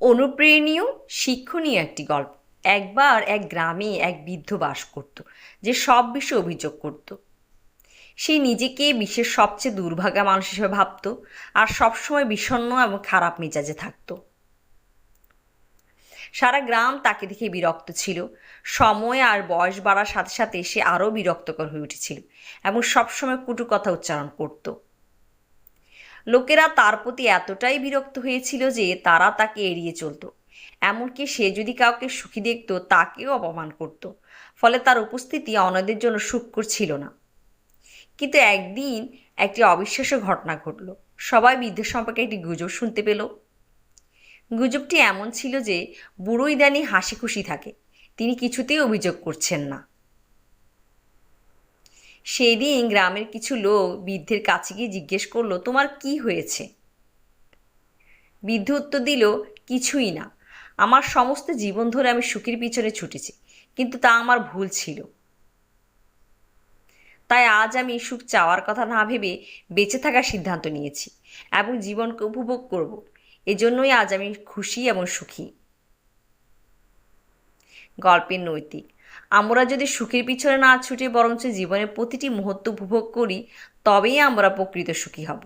অনুপ্রেরণীয় শিক্ষণীয় একটি গল্প। একবার এক গ্রামে এক বৃদ্ধ বাস করত, যে সব বিষয়ে অভিযোগ করত। সে নিজেকে বিশ্বের সবচেয়ে দুর্ভাগা মানুষ হিসেবে ভাবত, আর সবসময় বিষণ্ণ এবং খারাপ মেজাজে থাকত। সারা গ্রাম তাকে দেখে বিরক্ত ছিল। সময় আর বয়স বাড়ার সাথে সাথে সে আরও বিরক্তকর হয়ে উঠেছিল এবং সবসময় কটু কথা উচ্চারণ করত। লোকেরা তার প্রতি এতটাই বিরক্ত হয়েছিল যে তারা তাকে এড়িয়ে চলত। এমনকি সে যদি কাউকে সুখী দেখত তাকেও অপমান করত। ফলে তার উপস্থিতি অন্যদের জন্য সুখকর ছিল না। কিন্তু একদিন একটি অবিশ্বাস্য ঘটনা ঘটল। সবাই বৃদ্ধের সম্পর্কে একটি গুজব শুনতে পেল। গুজবটি এমন ছিল যে বুড়ো ইদানি হাসি খুশি থাকে, তিনি কিছুতেই অভিযোগ করছেন না। সেই দিন গ্রামের কিছু লোক বৃদ্ধের কাছে গিয়ে জিজ্ঞেস করলো, তোমার কি হয়েছে? বৃদ্ধ উত্তর দিল, কিছুই না। আমার সমস্ত জীবন ধরে আমি সুখের পিছনে ছুটেছি, কিন্তু তা আমার ভুল ছিল। তাই আজ আমি সুখ চাওয়ার কথা না ভেবে বেঁচে থাকার সিদ্ধান্ত নিয়েছি এবং জীবনকে উপভোগ করব। এজন্যই আজ আমি খুশি এবং সুখী। গল্পের নৈতিক: আমরা যদি সুখের পিছনে না ছুটে বরঞ্চ জীবনের প্রতিটি মুহূর্ত উপভোগ করি, তবেই আমরা প্রকৃত সুখী হব।